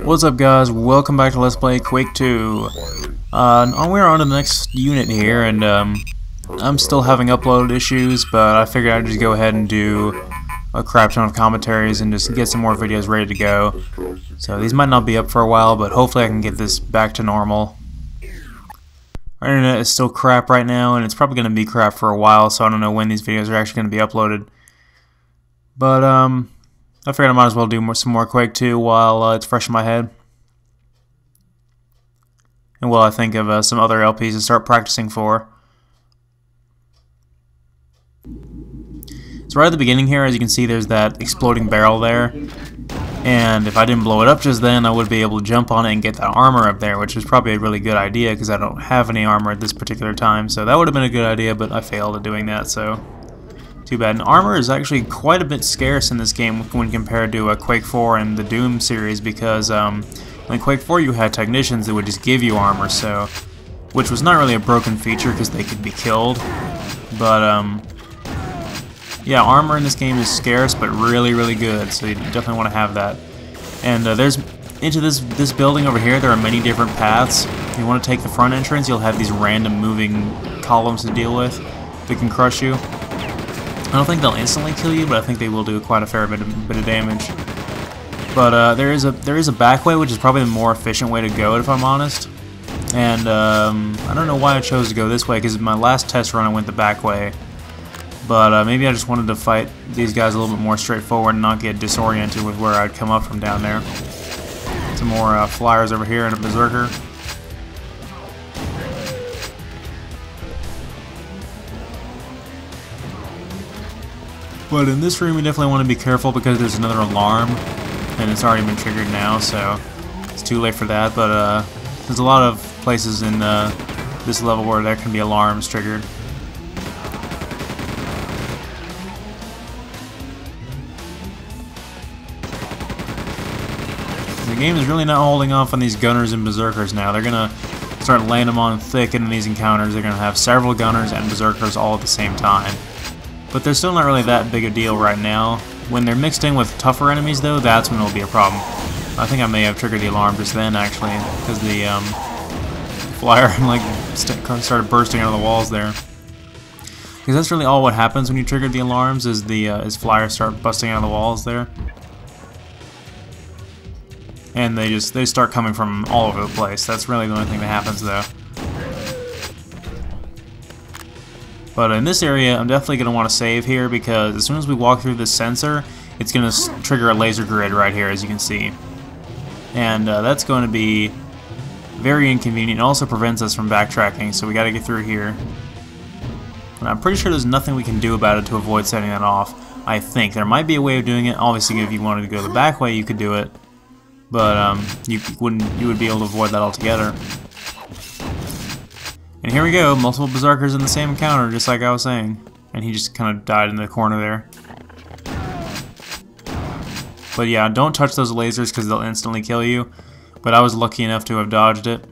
What's up, guys? Welcome back to Let's Play Quake 2. We're on to the next unit here, and I'm still having upload issues, but I figured I'd just go ahead and do a crap ton of commentaries and just get some more videos ready to go. So these might not be up for a while, but hopefully I can get this back to normal. Our internet is still crap right now, and it's probably going to be crap for a while, so I don't know when these videos are actually going to be uploaded. But I figured I might as well do some more Quake 2 while it's fresh in my head. And while I think of some other LPs to start practicing for. So right at the beginning here, as you can see, there's that exploding barrel there. And if I didn't blow it up just then, I would be able to jump on it and get that armor up there, which is probably a really good idea because I don't have any armor at this particular time. So that would have been a good idea, but I failed at doing that, so too bad. And armor is actually quite a bit scarce in this game when compared to Quake 4 and the Doom series, because in Quake 4 you had technicians that would just give you armor, so which was not really a broken feature because they could be killed. But yeah, armor in this game is scarce but really, really good, so you definitely want to have that. And there's into this building over here, there are many different paths. If you want to take the front entrance, you'll have these random moving columns to deal with that can crush you. I don't think they'll instantly kill you, but I think they will do quite a fair bit of damage. But there is a back way, which is probably the more efficient way to go, if I'm honest. And I don't know why I chose to go this way, because my last test run I went the back way. But maybe I just wanted to fight these guys a little bit more straightforward and not get disoriented with where I'd come up from down there. Some more flyers over here and a berserker. But in this room, you definitely want to be careful because there's another alarm, and it's already been triggered now, so it's too late for that. But there's a lot of places in this level where there can be alarms triggered. The game is really not holding off on these gunners and berserkers now. They're gonna start laying them on thick in these encounters. They're gonna have several gunners and berserkers all at the same time. But they're still not really that big a deal right now. When they're mixed in with tougher enemies, though, that's when it'll be a problem. I think I may have triggered the alarm just then, actually, because the flyer like started bursting out of the walls there. Because that's really all what happens when you trigger the alarms is the flyers start busting out of the walls there, and they start coming from all over the place. That's really the only thing that happens, though. But in this area, I'm definitely going to want to save here because as soon as we walk through this sensor, it's going to trigger a laser grid right here, as you can see. And that's going to be very inconvenient. It also prevents us from backtracking, so we got to get through here. And I'm pretty sure there's nothing we can do about it to avoid setting that off. I think there might be a way of doing it. Obviously, if you wanted to go the back way, you could do it, but you would be able to avoid that altogether. And here we go, multiple berserkers in the same encounter, just like I was saying. And he just kind of died in the corner there. But yeah, don't touch those lasers because they'll instantly kill you. But I was lucky enough to have dodged it.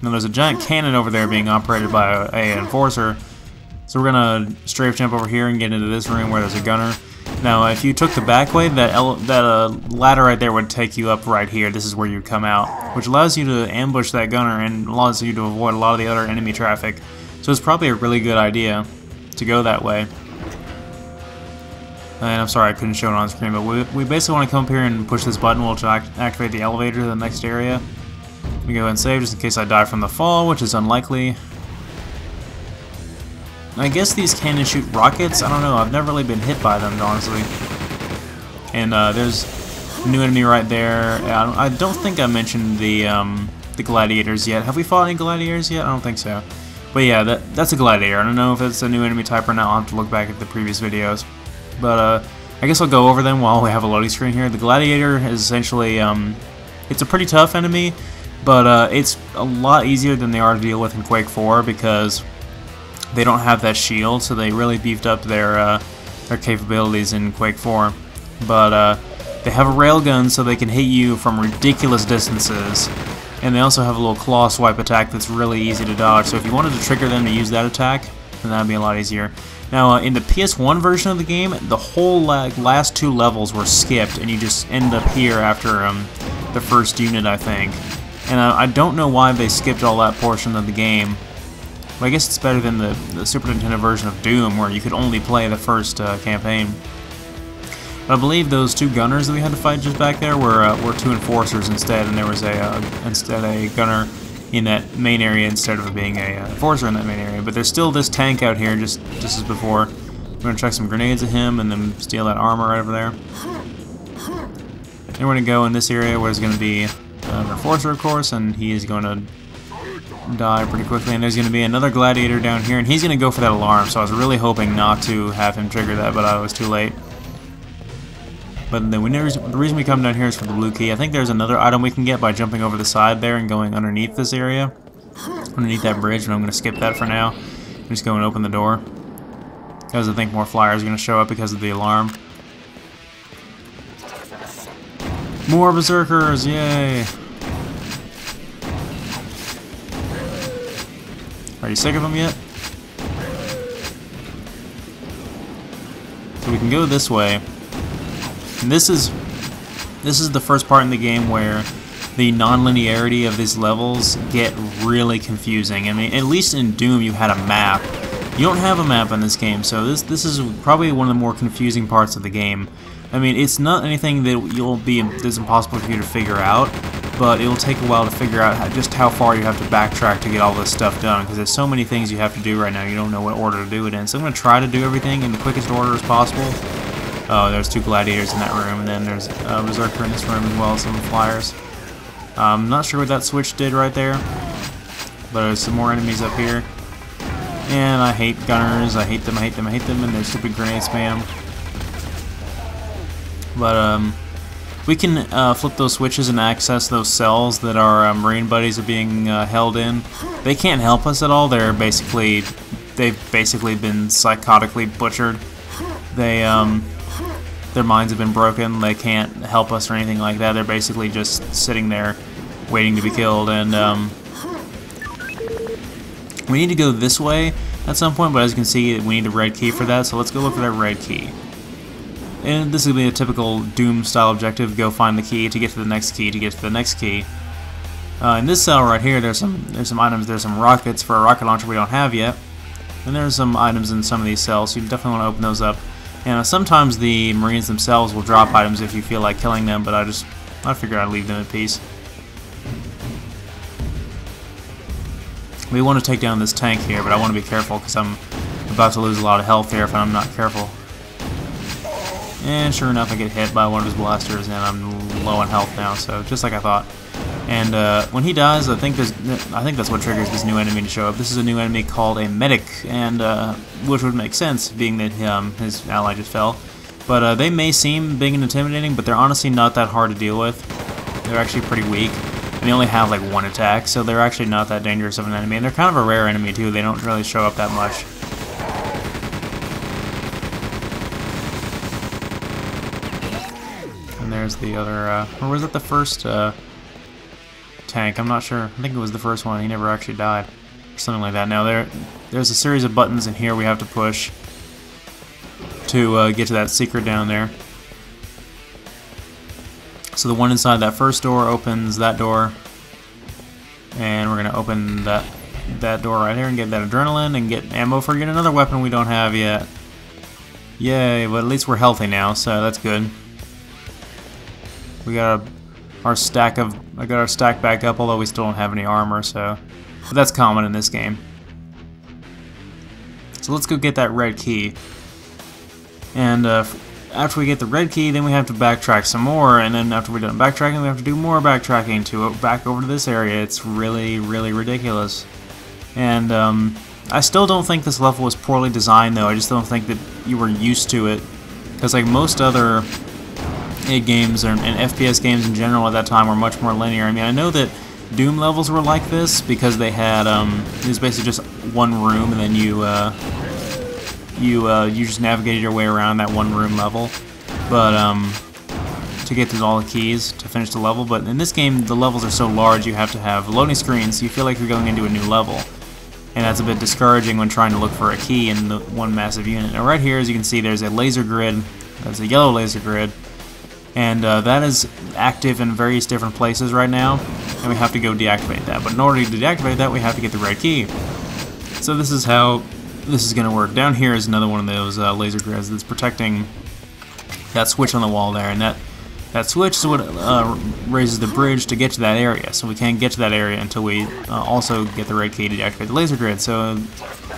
Now there's a giant cannon over there being operated by an enforcer. So we're going to strafe jump over here and get into this room where there's a gunner. Now, if you took the back way, that ladder right there would take you up right here. This is where you'd come out, which allows you to ambush that gunner and allows you to avoid a lot of the other enemy traffic. So it's probably a really good idea to go that way. And I'm sorry I couldn't show it on screen, but we basically want to come up here and push this button which will activate the elevator to the next area. We go ahead and save just in case I die from the fall, which is unlikely. I guess these cannons shoot rockets. I don't know. I've never really been hit by them, honestly. And there's a new enemy right there. I don't think I mentioned the gladiators yet. Have we fought any gladiators yet? I don't think so. But yeah, that's a gladiator. I don't know if it's a new enemy type or not. I'll have to look back at the previous videos. But I guess I'll go over them while we have a loading screen here. The gladiator is essentially it's a pretty tough enemy, but it's a lot easier than they are to deal with in Quake 4 because they don't have that shield, so they really beefed up their capabilities in Quake 4. But they have a railgun, so they can hit you from ridiculous distances. And they also have a little claw swipe attack that's really easy to dodge. So if you wanted to trigger them to use that attack, then that'd be a lot easier. Now, in the PS1 version of the game, the whole last two levels were skipped, and you just end up here after the first unit, I think. And I don't know why they skipped all that portion of the game. But I guess it's better than the Super Nintendo version of Doom, where you could only play the first campaign. But I believe those two gunners that we had to fight just back there were two enforcers instead, and there was a gunner in that main area instead of being a enforcer in that main area. But there's still this tank out here, just as before. We're gonna chuck some grenades at him and then steal that armor right over there. Then we're gonna go in this area where there's gonna be an enforcer, of course, and he is going to die pretty quickly. And there's going to be another gladiator down here, and he's going to go for that alarm. So I was really hoping not to have him trigger that, but I was too late. But the reason we come down here is for the blue key. I think there's another item we can get by jumping over the side there and going underneath this area, underneath that bridge. And I'm going to skip that for now. I'm just going to open the door because I think more flyers are going to show up because of the alarm. More berserkers, yay! Are you sick of them yet? So we can go this way. And this is the first part in the game where the non-linearity of these levels get really confusing. I mean, at least in Doom you had a map. You don't have a map in this game, so this is probably one of the more confusing parts of the game. I mean, it's not anything that that's impossible for you to figure out, but it'll take a while to figure out just how far you have to backtrack to get all this stuff done, because there's so many things you have to do right now, you don't know what order to do it in. So I'm going to try to do everything in the quickest order as possible. Oh, there's two gladiators in that room, and then there's a berserker in this room as well as some flyers. I'm not sure what that switch did right there, but there's some more enemies up here. And I hate gunners, I hate them, and their stupid grenade spam. But we can flip those switches and access those cells that our Marine buddies are being held in. They can't help us at all. They've basically been psychotically butchered. Their minds have been broken. They can't help us or anything like that. They're basically just sitting there waiting to be killed. And we need to go this way at some point, but as you can see, we need a red key for that. So let's go look for that red key. And this will be a typical Doom-style objective: go find the key to get to the next key to get to the next key. In this cell right here, there's some items. There's some rockets for a rocket launcher we don't have yet, and there's some items in some of these cells. So you definitely want to open those up. And sometimes the Marines themselves will drop items if you feel like killing them, but I figured I'd leave them in peace. We want to take down this tank here, but I want to be careful because I'm about to lose a lot of health here if I'm not careful. And sure enough, I get hit by one of his blasters, and I'm low on health now. So just like I thought. And when he dies, I think that's what triggers this new enemy to show up. This is a new enemy called a medic, and which would make sense, being that his ally just fell. But they may seem big and intimidating, but they're honestly not that hard to deal with. They're actually pretty weak, and they only have like one attack, so they're actually not that dangerous of an enemy. And they're kind of a rare enemy too. They don't really show up that much. And there's the other, or was it the first tank? I'm not sure. I think it was the first one. He never actually died, or something like that. Now there's a series of buttons in here we have to push to get to that secret down there. So the one inside that first door opens that door, and we're gonna open that door right here and get that adrenaline and get ammo for yet another weapon we don't have yet. Yay! But at least we're healthy now, so that's good. We got our stack back up, although we still don't have any armor, so but that's common in this game. So let's go get that red key. And after we get the red key, then we have to backtrack some more, and then after we're done backtracking, we have to do more backtracking to back over to this area. It's really, really ridiculous. And I still don't think this level was poorly designed, though. I just don't think that you were used to it, because like most other games and FPS games in general at that time were much more linear. I mean, I know that Doom levels were like this because they had it was basically just one room, and then you just navigated your way around that one room level, but to get through all the keys to finish the level. But in this game, the levels are so large, you have to have loading screens, so you feel like you're going into a new level, and that's a bit discouraging when trying to look for a key in the one massive unit. Now right here, as you can see, there's a laser grid. There's a yellow laser grid. And that is active in various different places right now, and we have to go deactivate that. But in order to deactivate that, we have to get the red key. So this is how this is going to work. Down here is another one of those laser grids that's protecting that switch on the wall there, and that switch is what raises the bridge to get to that area. So we can't get to that area until we also get the red key to deactivate the laser grid. So,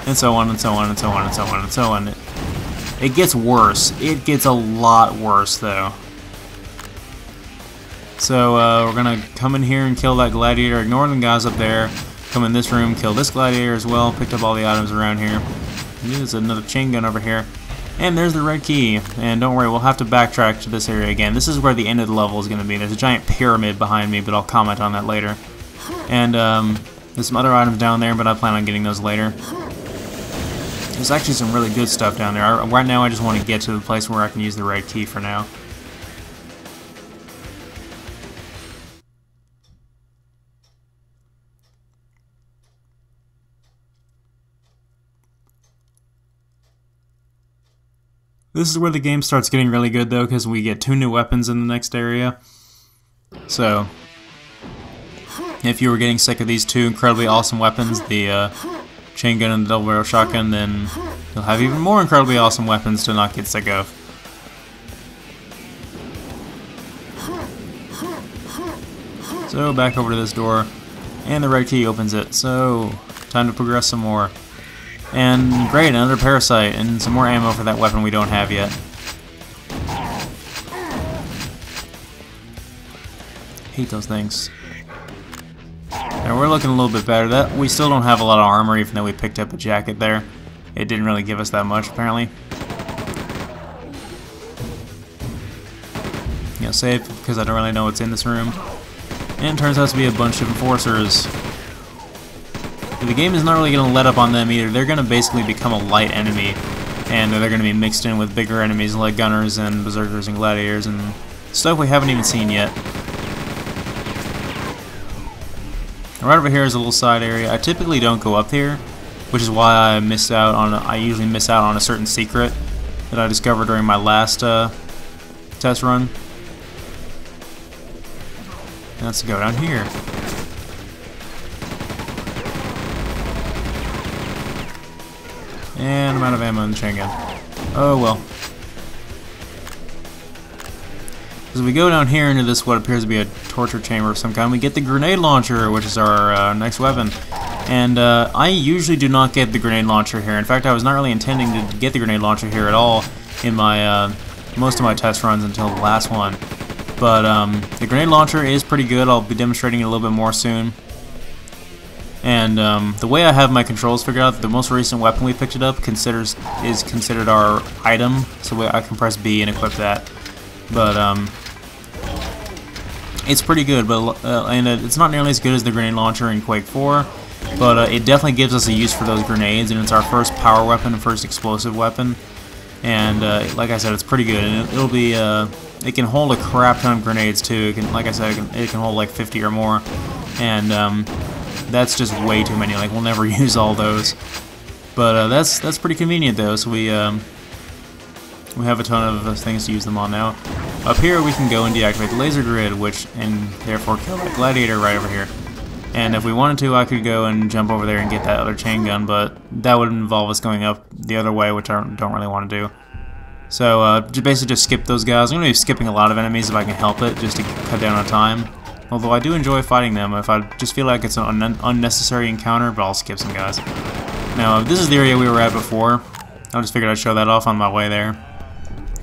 and so on, and so on, and so on, and so on, and so on. It gets worse. It gets a lot worse, though. So we're gonna come in here and kill that gladiator, ignore the guys up there, come in this room, kill this gladiator as well, picked up all the items around here. And there's another chain gun over here. And there's the red key. And don't worry, we'll have to backtrack to this area again. This is where the end of the level is gonna be. There's a giant pyramid behind me, but I'll comment on that later. And there's some other items down there, but I plan on getting those later. There's actually some really good stuff down there. Right now I just want to get to the place where I can use the red key for now. This is where the game starts getting really good, though, because we get 2 new weapons in the next area. So, if you were getting sick of these 2 incredibly awesome weapons, the chain gun and the double barrel shotgun, then you'll have even more incredibly awesome weapons to not get sick of. So, back over to this door, and the red key opens it. So, time to progress some more. And great, another parasite, and some more ammo for that weapon we don't have yet. Hate those things. And we're looking a little bit better. That we still don't have a lot of armor, even though we picked up a jacket there. It didn't really give us that much, apparently. Yeah, save, because I don't really know what's in this room. And it turns out to be a bunch of enforcers. The game is not really going to let up on them either. They're going to basically become a light enemy, and they're going to be mixed in with bigger enemies like gunners and berserkers and gladiators and stuff we haven't even seen yet. Right over here is a little side area. I typically don't go up here, which is why I missed out on. I usually miss out on a certain secret that I discovered during my last test run. And let's go down here. And I'm out of ammo in the chain gun. Oh well. As we go down here into this what appears to be a torture chamber of some kind, we get the grenade launcher, which is our next weapon. And I usually do not get the grenade launcher here. In fact, I was not really intending to get the grenade launcher here at all in my most of my test runs until the last one. But the grenade launcher is pretty good. I'll be demonstrating it a little bit more soon. And the way I have my controls figured out, the most recent weapon we picked it up is considered our item, so I can press B and equip that. But it's pretty good, but and it's not nearly as good as the grenade launcher in Quake 4, but it definitely gives us a use for those grenades, and it's our first power weapon and first explosive weapon. And like I said, it's pretty good, and it'll be it can hold a crap ton of grenades too. It can, like I said, it can hold like 50 or more, and that's just way too many. Like, we'll never use all those. But that's pretty convenient though. So we have a ton of things to use them on now. Up here we can go and deactivate the laser grid, and therefore kill that gladiator right over here. And if we wanted to, I could go and jump over there and get that other chain gun, but that would involve us going up the other way, which I don't really want to do. So basically just skip those guys. I'm going to be skipping a lot of enemies if I can help it, just to cut down on time. Although I do enjoy fighting them. If I just feel like it's an unnecessary encounter, but I'll skip some guys. Now, this is the area we were at before. I just figured I'd show that off on my way there.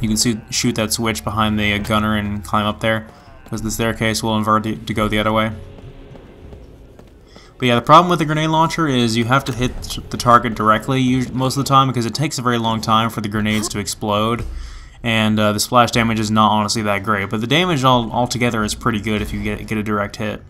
You can shoot that switch behind the gunner and climb up there, because the staircase will invert to go the other way. But yeah, the problem with the grenade launcher is you have to hit the target directly most of the time, because it takes a very long time for the grenades to explode. And the splash damage is not honestly that great, but the damage altogether is pretty good if you get a direct hit.